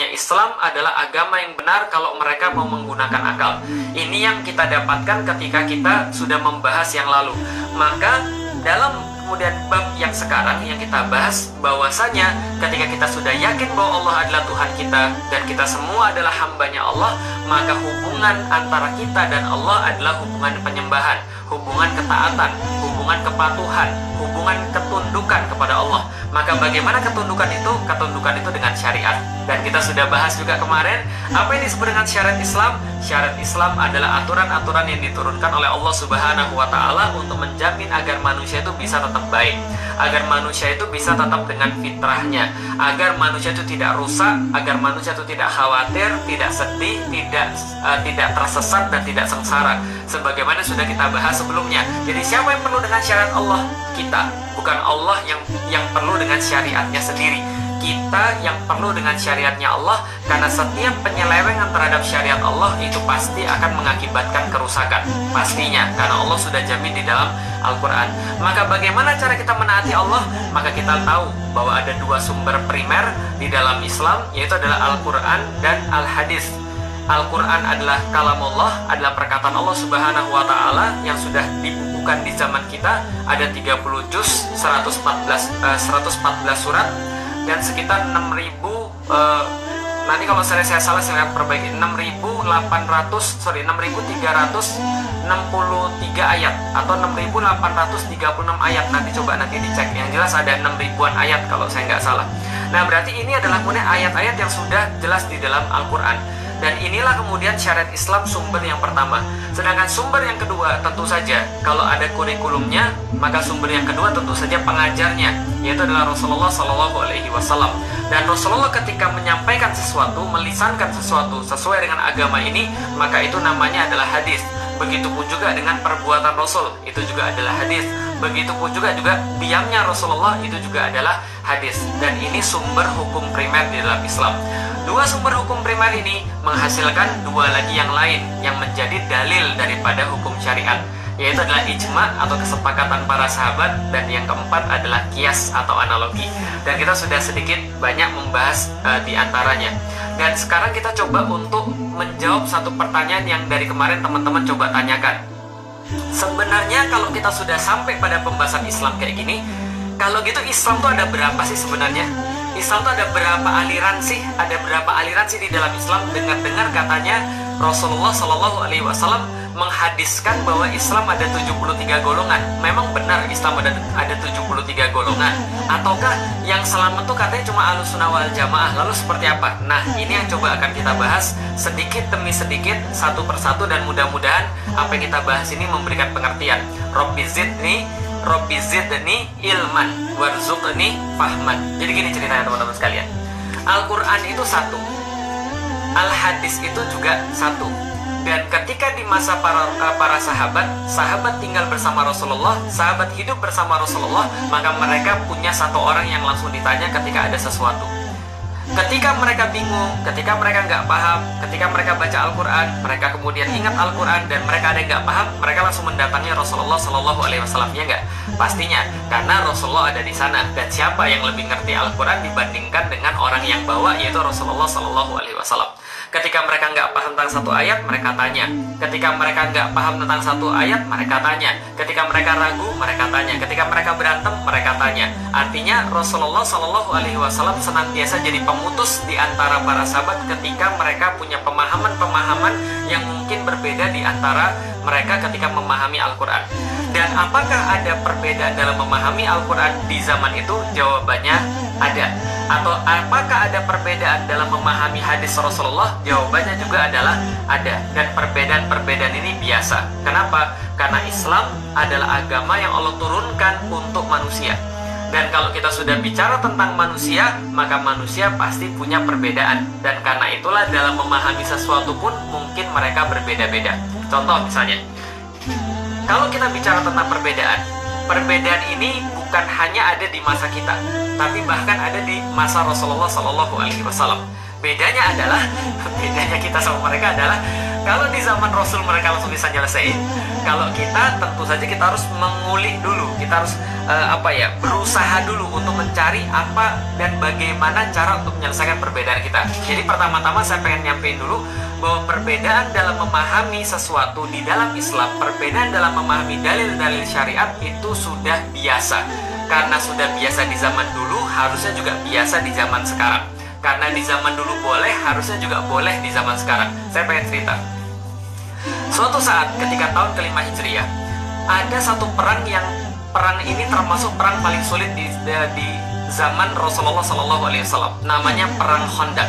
bahwasanya Islam adalah agama yang benar kalau mereka mau menggunakan akal. Ini yang kita dapatkan ketika kita sudah membahas yang lalu. Maka dalam kemudian bab yang sekarang yang kita bahas, bahwasanya ketika kita sudah yakin bahwa Allah adalah Tuhan kita dan kita semua adalah hambanya Allah, maka hubungan antara kita dan Allah adalah hubungan penyembahan, hubungan ketaatan, hubungan kepatuhan, hubungan ketundukan kepada Allah. Maka bagaimana ketundukan itu? Ketundukan itu dengan syariat. Dan kita sudah bahas juga kemarin, apa yang disebut dengan syariat Islam? Syariat Islam adalah aturan-aturan yang diturunkan oleh Allah Subhanahu wa Ta'ala untuk menjamin agar manusia itu bisa tetap baik, agar manusia itu bisa tetap dengan fitrahnya, agar manusia itu tidak rusak, agar manusia itu tidak khawatir, tidak sedih, tidak tersesat dan tidak sengsara. Sebagaimana sudah kita bahas sebelumnya. Jadi siapa yang perlu dengan syariat Allah? Kita, bukan Allah yang perlu dengan syariatnya sendiri. Kita yang perlu dengan syariatnya Allah, karena setiap penyelewengan terhadap syariat Allah itu pasti akan mengakibatkan kerusakan, pastinya, karena Allah sudah jamin di dalam Al-Quran. Maka bagaimana cara kita menaati Allah? Maka kita tahu bahwa ada dua sumber primer di dalam Islam, yaitu adalah Al-Quran dan Al-Hadis. Al-Quran adalah kalamullah, adalah perkataan Allah Subhanahu wa Ta'ala yang sudah dibukukan di zaman kita. Ada 30 juz, 114 surat, dan sekitar 6.000, nanti kalau saya salah silahkan perbaiki, 6.363 ayat atau 6.836 ayat. Nanti dicek, yang jelas ada 6.000-an ayat kalau saya nggak salah. Nah, berarti ini adalah kemudian ayat-ayat yang sudah jelas di dalam Al-Quran. Dan inilah kemudian syariat Islam sumber yang pertama. Sedangkan sumber yang kedua tentu saja, kalau ada kurikulumnya, maka sumber yang kedua tentu saja pengajarnya, yaitu adalah Rasulullah SAW. Dan Rasulullah ketika menyampaikan sesuatu, melisankan sesuatu sesuai dengan agama ini, maka itu namanya adalah hadis. Begitupun juga dengan perbuatan Rasul, itu juga adalah hadis. Begitupun juga diamnya Rasulullah, itu juga adalah hadis. Dan ini sumber hukum primer di dalam Islam. Dua sumber hukum primer ini menghasilkan dua lagi yang lain yang menjadi dalil daripada hukum syariat, yaitu adalah ijma atau kesepakatan para sahabat, dan yang keempat adalah kias atau analogi. Dan kita sudah sedikit banyak membahas di antaranya. Dan sekarang kita coba untuk menjawab satu pertanyaan yang dari kemarin teman-teman coba tanyakan. Sebenarnya kalau kita sudah sampai pada pembahasan Islam kayak gini, kalau gitu Islam tuh ada berapa sih sebenarnya? Islam tuh ada berapa aliran sih? Ada berapa aliran sih di dalam Islam? Dengar-dengar katanya Rasulullah SAW menghadiskan bahwa Islam ada 73 golongan. Memang benar Islam ada 73 golongan? Ataukah yang selamat tuh katanya cuma Ahlussunnah wal Jamaah? Lalu seperti apa? Nah, ini yang coba akan kita bahas sedikit demi sedikit, satu persatu, dan mudah-mudahan apa yang kita bahas ini memberikan pengertian. Rabbi zidni ilman warzuqni fahman. Jadi gini ceritanya teman-teman sekalian. Al-Quran itu satu, Al-Hadis itu juga satu. Dan ketika di masa para sahabat tinggal bersama Rasulullah, sahabat hidup bersama Rasulullah, maka mereka punya satu orang yang langsung ditanya ketika ada sesuatu. Ketika mereka bingung, ketika mereka nggak paham, ketika mereka baca Al-Quran, mereka kemudian ingat Al-Quran dan mereka ada yang nggak paham, mereka langsung mendatangi Rasulullah SAW, ya nggak? Pastinya, karena Rasulullah ada di sana. Dan siapa yang lebih ngerti Al-Quran dibandingkan dengan orang yang bawa, yaitu Rasulullah SAW. Ketika mereka nggak paham tentang satu ayat, mereka tanya. Ketika mereka nggak paham tentang satu ayat, mereka tanya. Ketika mereka ragu, mereka tanya. Ketika mereka berantem, mereka tanya. Artinya Rasulullah SAW senantiasa jadi pemutus di antara para sahabat ketika mereka punya pemahaman-pemahaman yang mungkin berbeda di antara mereka ketika memahami Al-Quran. Dan apakah ada perbedaan dalam memahami Al-Quran di zaman itu? Jawabannya ada. Atau apakah ada perbedaan dalam memahami hadis Rasulullah? Jawabannya juga adalah ada. Dan perbedaan-perbedaan ini biasa. Kenapa? Karena Islam adalah agama yang Allah turunkan untuk manusia. Dan kalau kita sudah bicara tentang manusia, maka manusia pasti punya perbedaan. Dan karena itulah dalam memahami sesuatu pun mungkin mereka berbeda-beda. Contoh misalnya, kalau kita bicara tentang perbedaan ini bukan hanya ada di masa kita, tapi bahkan ada di masa Rasulullah SAW. Bedanya kita sama mereka adalah Kalau di zaman Rasul mereka langsung bisa nyelesain, kalau kita tentu saja kita harus mengulik dulu, kita harus berusaha dulu untuk mencari apa dan bagaimana cara untuk menyelesaikan perbedaan kita. Jadi pertama-tama saya pengen nyampein dulu bahwa perbedaan dalam memahami sesuatu di dalam Islam, perbedaan dalam memahami dalil-dalil syariat itu sudah biasa. Karena sudah biasa di zaman dulu, harusnya juga biasa di zaman sekarang. Karena di zaman dulu boleh, harusnya juga boleh di zaman sekarang. Saya pengen cerita. Suatu saat ketika tahun ke-5 Hijriah, ada satu perang ini termasuk perang paling sulit di zaman Rasulullah SAW. Namanya Perang Khandaq.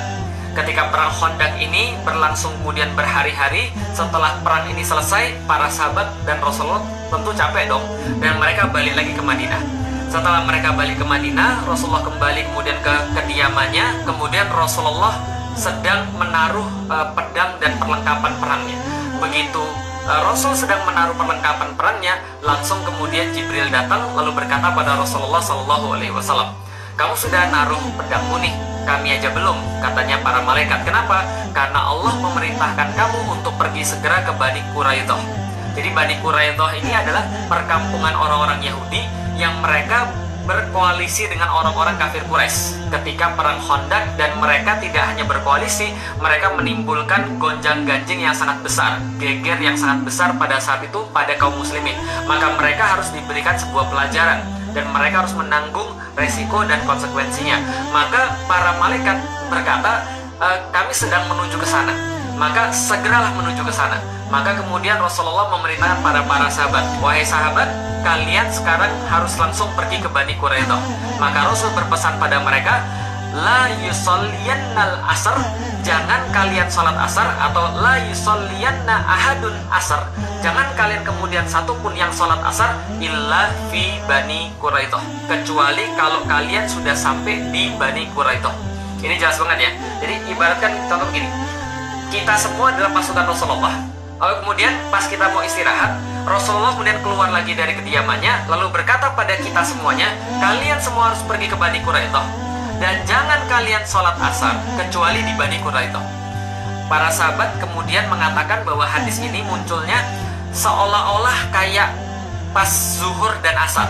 Ketika Perang Khandaq ini berlangsung kemudian berhari-hari, setelah perang ini selesai, para sahabat dan Rasulullah tentu capek dong, dan mereka balik lagi ke Madinah. Setelah mereka balik ke Madinah, Rasulullah kembali kemudian ke kediamannya. Kemudian Rasulullah sedang menaruh pedang dan perlengkapan perangnya. Begitu Rasul sedang menaruh perlengkapan perangnya, langsung kemudian Jibril datang lalu berkata pada Rasulullah SAW, "Kamu sudah naruh pedangmu nih, kami aja belum," katanya para malaikat. Kenapa? Karena Allah memerintahkan kamu untuk pergi segera ke Bani Quraidah. Jadi Bani Quraidah ini adalah perkampungan orang-orang Yahudi yang mereka berkoalisi dengan orang-orang kafir Quraisy ketika perang Khandaq, dan mereka tidak hanya berkoalisi, mereka menimbulkan gonjang-ganjing yang sangat besar, geger yang sangat besar pada saat itu pada kaum muslimin. Maka mereka harus diberikan sebuah pelajaran dan mereka harus menanggung resiko dan konsekuensinya. Maka para malaikat berkata, kami sedang menuju ke sana, maka segeralah menuju ke sana. Maka kemudian Rasulullah memerintahkan para sahabat, wahai sahabat, kalian sekarang harus langsung pergi ke Bani Quraidah. Maka Rasul berpesan pada mereka, la yusalliyannal asar, jangan kalian sholat asar, atau la yusalliyanna ahadun asar, jangan kalian kemudian satupun yang sholat asar illa fi Bani Quraidah, kecuali kalau kalian sudah sampai di Bani Quraidah. Ini jelas banget ya. Jadi ibaratkan contoh gini, kita semua adalah pasukan Rasulullah. Lalu kemudian pas kita mau istirahat, Rasulullah kemudian keluar lagi dari kediamannya, lalu berkata pada kita semuanya, kalian semua harus pergi ke Bani Quraidah, dan jangan kalian sholat asar kecuali di Bani Quraidah. Para sahabat kemudian mengatakan bahwa hadis ini munculnya seolah-olah kayak pas zuhur dan asar.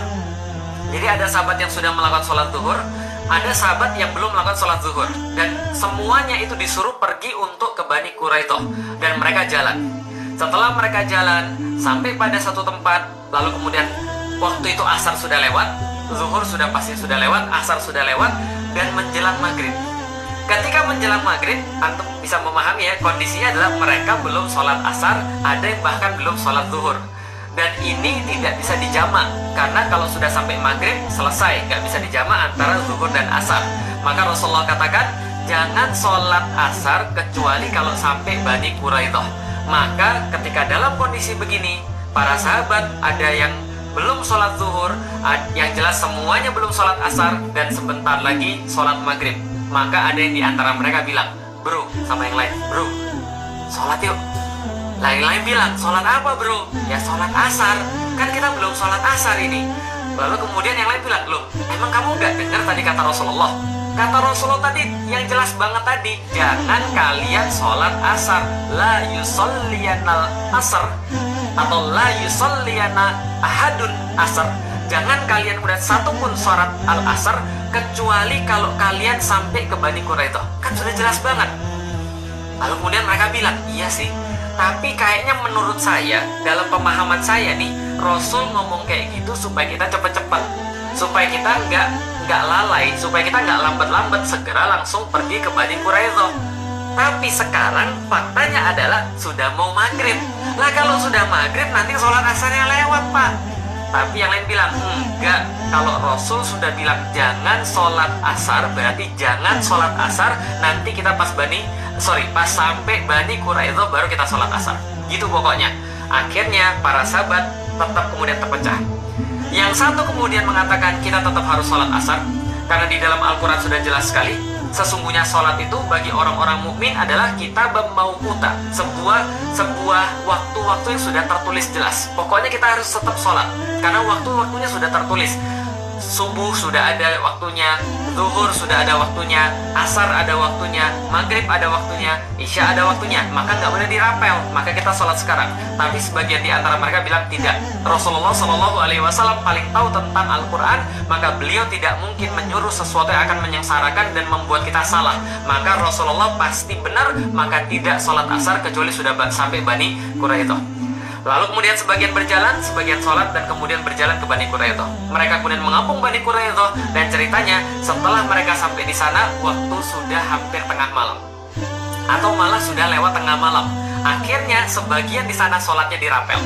Jadi ada sahabat yang sudah melakukan sholat zuhur, ada sahabat yang belum melakukan sholat zuhur, dan semuanya itu disuruh pergi untuk ke Bani Quraidah, dan mereka jalan. Setelah mereka jalan sampai pada satu tempat, lalu kemudian waktu itu asar sudah lewat, zuhur sudah pasti sudah lewat, asar sudah lewat, dan menjelang maghrib. Ketika menjelang maghrib, antum bisa memahami ya, kondisinya adalah mereka belum sholat asar, ada yang bahkan belum sholat zuhur. Dan ini tidak bisa dijamak, karena kalau sudah sampai maghrib selesai, nggak bisa dijamak antara zuhur dan asar. Maka Rasulullah katakan, jangan sholat asar kecuali kalau sampai Bani Quraidah. Maka ketika dalam kondisi begini, para sahabat ada yang belum sholat zuhur, yang jelas semuanya belum sholat asar, dan sebentar lagi sholat maghrib. Maka ada yang diantara mereka bilang, bro, sama yang lain, bro, sholat yuk. Lain-lain bilang, sholat apa bro? Ya sholat asar, kan kita belum sholat asar ini. Lalu kemudian yang lain bilang, loh, emang kamu gak dengar tadi kata Rasulullah? Kata Rasulullah tadi yang jelas banget tadi, jangan kalian sholat asar, la yusalliyanal asar, atau la yusalliyana ahadun asar, jangan kalian udah satupun sholat al-asar kecuali kalau kalian sampai ke Bani Quraidah. Kan sudah jelas banget. Lalu kemudian mereka bilang, iya sih, tapi kayaknya menurut saya, dalam pemahaman saya nih, Rasul ngomong kayak gitu supaya kita cepet-cepet, supaya kita nggak lalai, supaya kita nggak lambat-lambat, segera langsung pergi ke Bani Quraidah. Tapi sekarang faktanya adalah sudah mau maghrib. Lah kalau sudah maghrib nanti sholat asarnya lewat pak. Tapi yang lain bilang enggak, kalau Rasul sudah bilang jangan sholat asar, berarti jangan sholat asar, nanti kita pas sampai Bani Quraidah baru kita sholat asar. Gitu pokoknya. Akhirnya para sahabat tetap kemudian terpecah. Yang satu kemudian mengatakan kita tetap harus sholat asar, karena di dalam Al-Quran sudah jelas sekali, sesungguhnya sholat itu bagi orang-orang mukmin adalah kitab mauquta, sebuah waktu-waktu yang sudah tertulis jelas. Pokoknya kita harus tetap sholat, karena waktu-waktunya sudah tertulis. subuh sudah ada waktunya, zuhur sudah ada waktunya, asar ada waktunya, maghrib ada waktunya, isya ada waktunya, maka nggak boleh dirapel, maka kita sholat sekarang. Tapi sebagian di antara mereka bilang tidak. Rasulullah Shallallahu Alaihi Wasallam paling tahu tentang Al-Quran, maka beliau tidak mungkin menyuruh sesuatu yang akan menyengsarakan dan membuat kita salah. Maka Rasulullah pasti benar, maka tidak sholat asar kecuali sudah sampai Bani Quraidah. Lalu kemudian sebagian berjalan, sebagian sholat, dan kemudian berjalan ke Bani Quraidah. Mereka kemudian mengapung Bani Quraidah, dan ceritanya setelah mereka sampai di sana, waktu sudah hampir tengah malam, atau malah sudah lewat tengah malam. Akhirnya sebagian di sana sholatnya dirapel,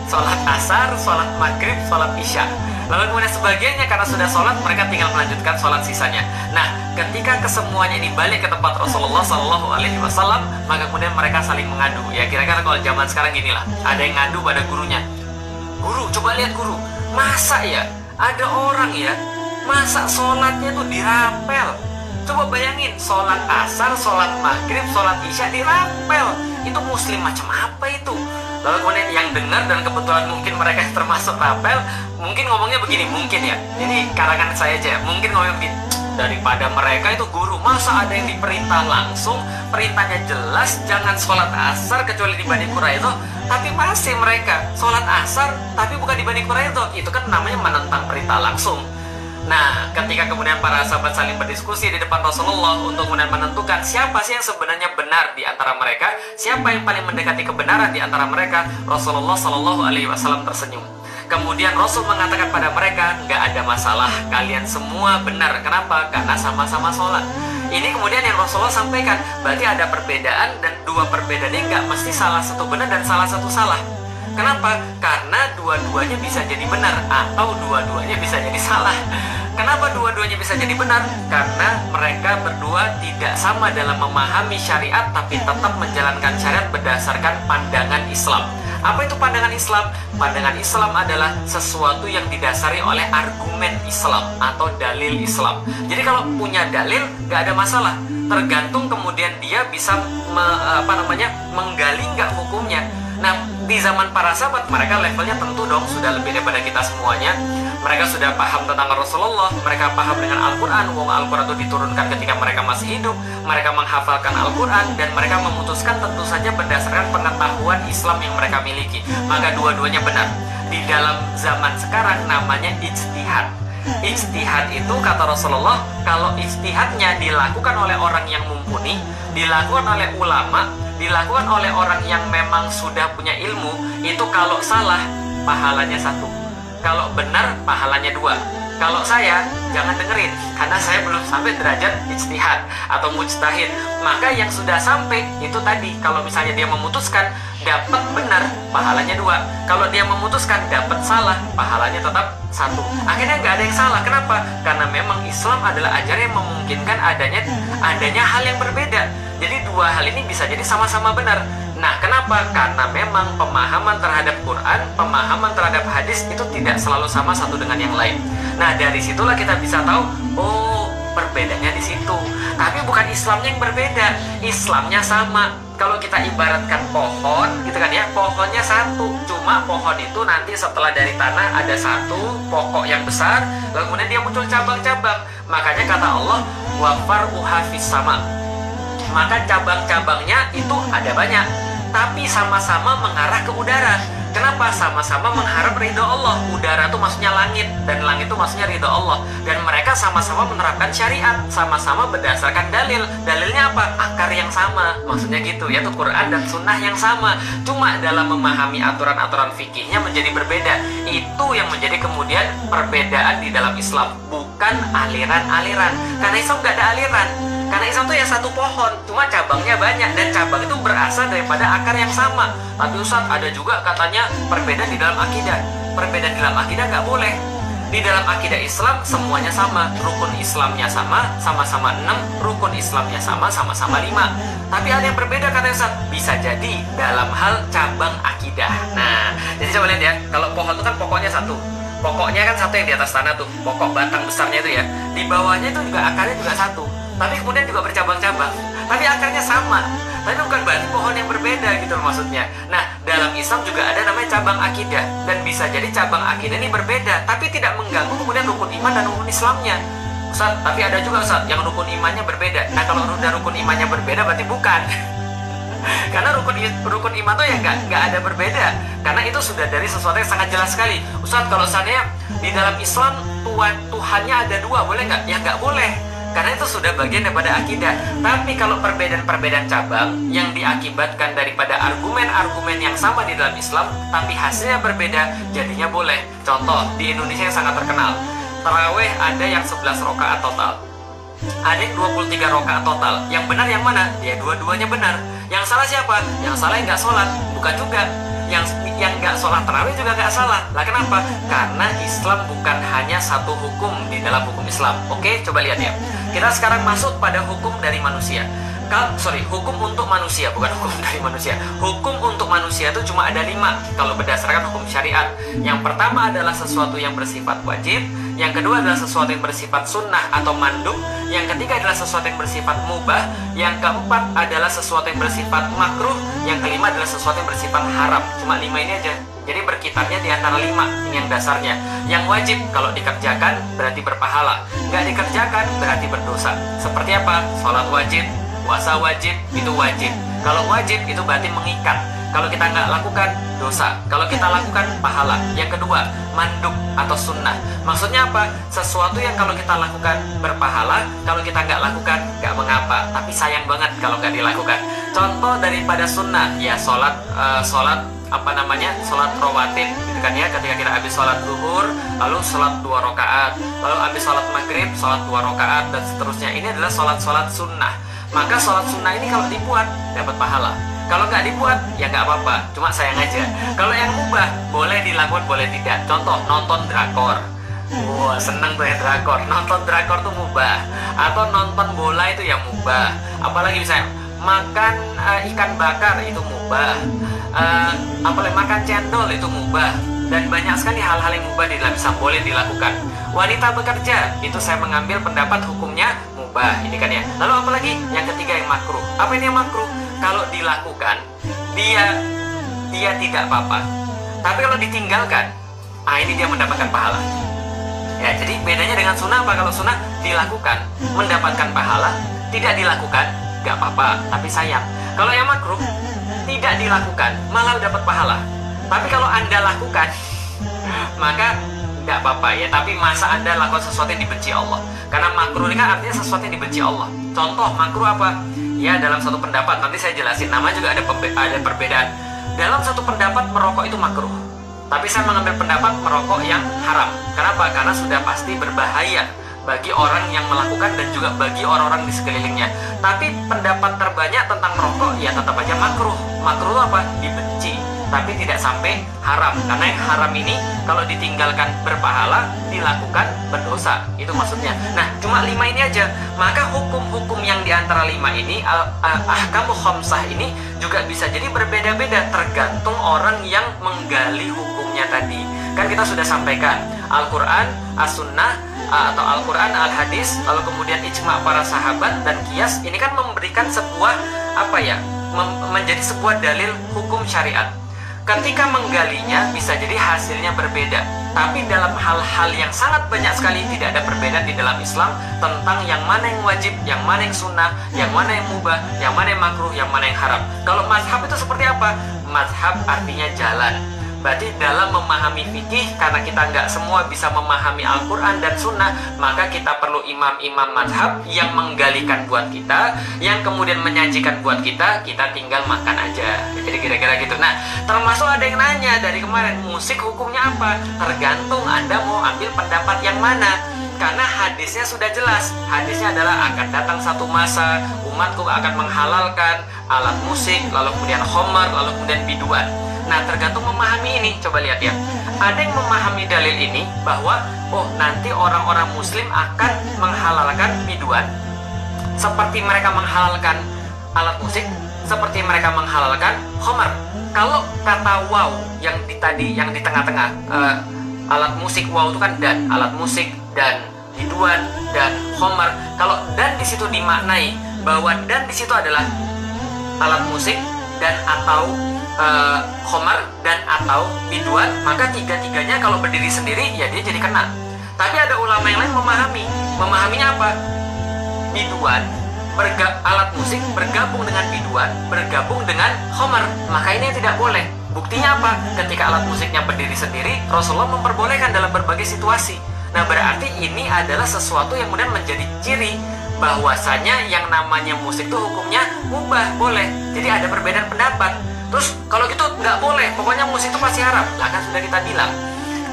sholat asar, sholat maghrib, sholat isya. Lalu kemudian sebagiannya karena sudah sholat, mereka tinggal melanjutkan sholat sisanya. Nah, ketika kesemuanya dibalik ke tempat Rasulullah Shallallahu Alaihi Wasallam, maka kemudian mereka saling mengadu. Ya kira-kira kalau zaman sekarang ginilah, ada yang ngadu pada gurunya. Guru, coba lihat guru, masa ya ada orang ya, masa sholatnya tuh dirapel. Coba bayangin, sholat asar, sholat maghrib, sholat isya dirapel. Itu muslim macam apa itu? Lalu kemudian yang dengar, dan kebetulan mungkin mereka termasuk rapel, mungkin ngomongnya begini, mungkin ya, ini karangan saya aja, mungkin ngomong begini, daripada mereka itu guru, masa ada yang diperintah langsung, perintahnya jelas, jangan sholat asar kecuali di Bani Quraidah, tapi masih mereka sholat asar, tapi bukan di Bani Quraidah. Itu kan namanya menentang perintah langsung. Nah, ketika kemudian para sahabat saling berdiskusi di depan Rasulullah untuk kemudian menentukan siapa sih yang sebenarnya benar di antara mereka, siapa yang paling mendekati kebenaran di antara mereka, Rasulullah Shallallahu Alaihi Wasallam tersenyum. Kemudian Rasul mengatakan pada mereka, nggak ada masalah, kalian semua benar. Kenapa? Karena sama-sama sholat. Ini kemudian yang Rasulullah sampaikan, berarti ada perbedaan, dan dua perbedaan ini nggak mesti salah satu benar dan salah satu salah. Kenapa? Karena dua-duanya bisa jadi benar atau dua-duanya bisa jadi salah. Kenapa dua-duanya bisa jadi benar? Karena mereka berdua tidak sama dalam memahami syariat, tapi tetap menjalankan syariat berdasarkan pandangan Islam. Apa itu pandangan Islam? Pandangan Islam adalah sesuatu yang didasari oleh argumen Islam atau dalil Islam. Jadi kalau punya dalil, gak ada masalah. Tergantung kemudian dia bisa menggali nggak hukumnya. Nah, di zaman para sahabat, mereka levelnya tentu dong sudah lebih daripada kita semuanya. Mereka sudah paham tentang Rasulullah, mereka paham dengan Al-Quran. Wong Al-Quran itu diturunkan ketika mereka masih hidup. Mereka menghafalkan Al-Quran, dan mereka memutuskan tentu saja berdasarkan pengetahuan Islam yang mereka miliki. Maka dua-duanya benar. Di dalam zaman sekarang namanya ijtihad. Ijtihad itu kata Rasulullah, kalau ijtihadnya dilakukan oleh orang yang mumpuni, dilakukan oleh ulama, dilakukan oleh orang yang memang sudah punya ilmu, itu kalau salah pahalanya 1, kalau benar pahalanya 2. Kalau saya, jangan dengerin, karena saya belum sampai derajat ijtihad atau mujtahid. Maka yang sudah sampai itu tadi, kalau misalnya dia memutuskan dapat benar, pahalanya 2. Kalau dia memutuskan dapat salah, pahalanya tetap 1. Akhirnya nggak ada yang salah. Kenapa? Karena memang Islam adalah ajaran yang memungkinkan adanya hal yang berbeda. Jadi dua hal ini bisa jadi sama-sama benar. Nah, kenapa? Karena memang pemahaman terhadap Quran, pemahaman terhadap hadis itu tidak selalu sama satu dengan yang lain. Nah, dari situlah kita bisa tahu, oh, perbedaannya di situ. Tapi bukan Islamnya yang berbeda, Islamnya sama. Kalau kita ibaratkan pohon, gitu kan ya, pohonnya satu, cuma pohon itu nanti setelah dari tanah ada satu pokok yang besar, lalu kemudian dia muncul cabang-cabang. Makanya kata Allah, wa far'uha fis sama. Maka cabang-cabangnya itu ada banyak, tapi sama-sama mengarah ke udara. Kenapa? Sama-sama mengharap ridho Allah. Udara itu maksudnya langit, dan langit itu maksudnya ridho Allah. Dan mereka sama-sama menerapkan syariat, sama-sama berdasarkan dalil. Dalilnya apa? Akar yang sama, maksudnya gitu, yaitu Quran dan Sunnah yang sama. Cuma dalam memahami aturan-aturan fikihnya menjadi berbeda. Itu yang menjadi kemudian perbedaan di dalam Islam, bukan aliran-aliran. Karena Islam nggak ada aliran. Karena Islam itu ya satu pohon, cuma cabangnya banyak, dan cabang itu berasal daripada akar yang sama. Tapi Ustaz, ada juga katanya perbedaan di dalam akidah. Perbedaan di dalam akidah nggak boleh. Di dalam akidah Islam semuanya sama, rukun Islamnya sama, sama-sama 6, rukun Islamnya sama, sama-sama 5. Tapi ada yang berbeda kata Ustaz, bisa jadi dalam hal cabang akidah. Nah, jadi coba lihat ya, kalau pohon itu kan pokoknya satu. Pokoknya kan satu yang di atas tanah tuh, pokok batang besarnya itu ya. Di bawahnya itu juga akarnya juga satu. tapi kemudian juga bercabang-cabang, tapi akarnya sama, tapi bukan berarti pohon yang berbeda gitu maksudnya. Nah, dalam Islam juga ada namanya cabang akidah, dan bisa jadi cabang akidah ini berbeda tapi tidak mengganggu kemudian rukun iman dan rukun Islamnya. Ustaz, tapi ada juga Ustaz yang rukun imannya berbeda. Nah, kalau udah rukun imannya berbeda berarti bukan. Karena rukun iman tuh ya nggak ada berbeda, karena itu sudah dari sesuatu yang sangat jelas sekali. Ustaz, kalau seandainya di dalam Islam Tuhannya ada dua, boleh nggak? Ya nggak boleh, karena itu sudah bagian daripada akidah. Tapi kalau perbedaan-perbedaan cabang yang diakibatkan daripada argumen-argumen yang sama di dalam Islam tapi hasilnya berbeda, jadinya boleh. Contoh, di Indonesia yang sangat terkenal, taraweh ada yang 11 rakaat total, ada yang 23 rakaat total. Yang benar yang mana? Ya dua-duanya benar. Yang salah siapa? Yang salah yang nggak sholat. Bukan juga. Yang nggak sholat tarawih juga nggak salah. Lah kenapa? Karena Islam bukan hanya satu hukum di dalam hukum Islam. Oke, coba lihat ya. Kita sekarang masuk pada hukum dari manusia. Hukum untuk manusia, bukan hukum dari manusia. Hukum untuk manusia itu cuma ada 5 kalau berdasarkan hukum syariat. Yang pertama adalah sesuatu yang bersifat wajib. Yang kedua adalah sesuatu yang bersifat sunnah atau mandub. Yang ketiga adalah sesuatu yang bersifat mubah. Yang keempat adalah sesuatu yang bersifat makruh. Yang kelima adalah sesuatu yang bersifat haram. Cuma 5 ini aja. Jadi berkitarnya di antara 5. Ini yang dasarnya. Yang wajib kalau dikerjakan berarti berpahala, nggak dikerjakan berarti berdosa. Seperti apa? Sholat wajib, puasa wajib, itu wajib. Kalau wajib itu berarti mengikat. Kalau kita nggak lakukan, dosa. Kalau kita lakukan, pahala. Yang kedua, mandub atau sunnah. Maksudnya apa? Sesuatu yang kalau kita lakukan berpahala, kalau kita nggak lakukan, nggak mengapa. Tapi sayang banget kalau nggak dilakukan. Contoh daripada sunnah, ya sholat rawatib, gitu kan ya. Ketika kita habis sholat zuhur, lalu sholat 2 rakaat, lalu habis sholat maghrib, sholat 2 rakaat, dan seterusnya. Ini adalah sholat sunnah. Maka sholat sunnah ini kalau dibuat, dapat pahala. Kalau nggak dibuat, ya nggak apa-apa, cuma sayang aja. Kalau yang mubah, boleh dilakukan, boleh tidak. Contoh, nonton drakor. Wah, seneng tuh ya drakor. Nonton drakor tuh mubah. Atau nonton bola itu yang mubah. Apalagi misalnya, makan ikan bakar itu mubah. Apalagi makan cendol itu mubah. Dan banyak sekali hal-hal yang mubah di dalam Islam boleh dilakukan. Wanita bekerja, itu saya mengambil pendapat hukumnya mubah. Ini kan ya. Lalu apalagi? Yang ketiga yang makruh. Apa ini yang makruh? Kalau dilakukan, dia tidak apa-apa. Tapi kalau ditinggalkan, ini dia mendapatkan pahala. Ya, jadi bedanya dengan sunnah apa? Kalau sunnah dilakukan, mendapatkan pahala. Tidak dilakukan, nggak apa-apa, tapi sayang. Kalau yang makruh, tidak dilakukan, malah dapat pahala. Tapi kalau Anda lakukan, maka nggak apa-apa ya. Tapi masa Anda lakukan sesuatu yang dibenci Allah? Karena makruh ini kan artinya sesuatu yang dibenci Allah. Contoh makruh apa? Ya, dalam satu pendapat, nanti saya jelasin, nama juga ada perbedaan. Dalam satu pendapat merokok itu makruh, tapi saya mengambil pendapat merokok yang haram. Kenapa? Karena sudah pasti berbahaya bagi orang yang melakukan dan juga bagi orang-orang di sekelilingnya. Tapi pendapat terbanyak tentang merokok ya tetap aja makruh. Makruh apa? Dibenci, tapi tidak sampai haram. Karena yang haram ini kalau ditinggalkan berpahala, dilakukan berdosa. Itu maksudnya. Nah, cuma 5 ini aja. Maka hukum-hukum yang diantara 5 ini, ahkamu khamsah ini juga bisa jadi berbeda-beda tergantung orang yang menggali hukumnya tadi. Kan kita sudah sampaikan Al-Quran, As-Sunnah, atau Al-Quran, Al-Hadis, lalu kemudian ijma' para sahabat dan qiyas. Ini kan memberikan sebuah menjadi sebuah dalil hukum syariat. Ketika menggalinya bisa jadi hasilnya berbeda. Tapi dalam hal-hal yang sangat banyak sekali tidak ada perbedaan di dalam Islam tentang yang mana yang wajib, yang mana yang sunnah, yang mana yang mubah, yang mana yang makruh, yang mana yang haram. Kalau mazhab itu seperti apa? Mazhab artinya jalan. Berarti dalam memahami fikih, karena kita nggak semua bisa memahami Al-Quran dan Sunnah, maka kita perlu imam-imam mazhab yang menggalikan buat kita, yang kemudian menyajikan buat kita, kita tinggal makan aja. Jadi kira-kira gitu. Nah, termasuk ada yang nanya dari kemarin, musik hukumnya apa? Tergantung Anda mau ambil pendapat yang mana. Karena hadisnya sudah jelas. Hadisnya adalah akan datang satu masa, umatku akan menghalalkan alat musik, lalu kemudian khamar, lalu kemudian biduan. Nah, tergantung memahami ini. Coba lihat ya. Ada yang memahami dalil ini bahwa nanti orang-orang muslim akan menghalalkan biduan seperti mereka menghalalkan alat musik, seperti mereka menghalalkan khamar. Kalau kata wow yang di tengah-tengah, alat musik wow itu kan dan alat musik dan biduan, dan khomer. Kalau dan di situ dimaknai bahwa dan di situ adalah alat musik dan atau khomer dan atau biduan, maka tiga-tiganya kalau berdiri sendiri ya dia jadi kena. Tapi ada ulama yang lain memahaminya apa? Biduan alat musik bergabung dengan biduan, bergabung dengan khomer, maka ini yang tidak boleh. Buktinya apa? Ketika alat musiknya berdiri sendiri, Rasulullah memperbolehkan dalam berbagai situasi. Nah, berarti ini adalah sesuatu yang kemudian menjadi ciri bahwasanya yang namanya musik itu hukumnya mubah, boleh. Jadi ada perbedaan pendapat. Terus kalau gitu nggak boleh, pokoknya musik itu pasti haram. Lah kan sudah kita bilang,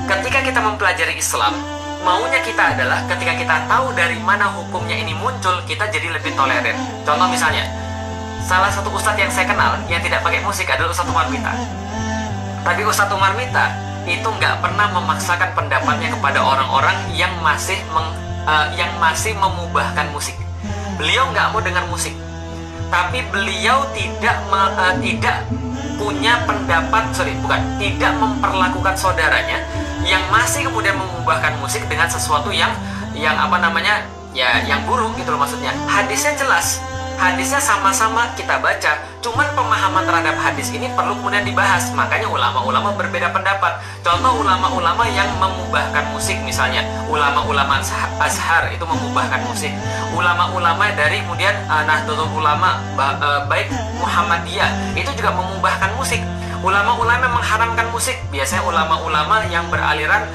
ketika kita mempelajari Islam, maunya kita adalah ketika kita tahu dari mana hukumnya ini muncul, kita jadi lebih toleran. Contoh misalnya, salah satu ustadz yang saya kenal yang tidak pakai musik adalah Ustadz Umar Mita. Tapi Ustadz Umar Mita itu nggak pernah memaksakan pendapatnya kepada orang-orang yang masih memubahkan musik. Beliau nggak mau dengar musik, tapi beliau tidak punya pendapat, tidak memperlakukan saudaranya yang masih kemudian mengubahkan musik dengan sesuatu yang buruk gitu loh maksudnya. Hadisnya jelas, hadisnya sama-sama kita baca, cuman pemahaman terhadap hadis ini perlu kemudian dibahas. Makanya ulama-ulama berbeda pendapat. Contoh ulama-ulama yang memubahkan musik, misalnya ulama-ulama Azhar itu memubahkan musik. Ulama-ulama dari kemudian Nahdlatul Ulama baik Muhammadiyah itu juga memubahkan musik. Ulama-ulama yang mengharamkan musik biasanya ulama-ulama yang beraliran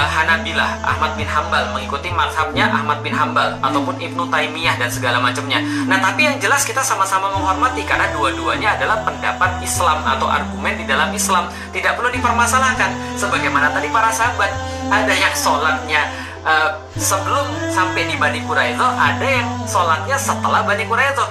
Hanabilah, Ahmad bin Hambal, mengikuti mazhabnya Ahmad bin Hambal ataupun Ibnu Taimiyah dan segala macamnya. Nah, tapi yang jelas kita sama-sama menghormati karena dua-duanya adalah pendapat Islam atau argumen di dalam Islam, tidak perlu dipermasalahkan. Sebagaimana tadi para sahabat, ada yang sholatnya sebelum sampai di Bani Quraidah, ada yang sholatnya setelah Bani Quraidah.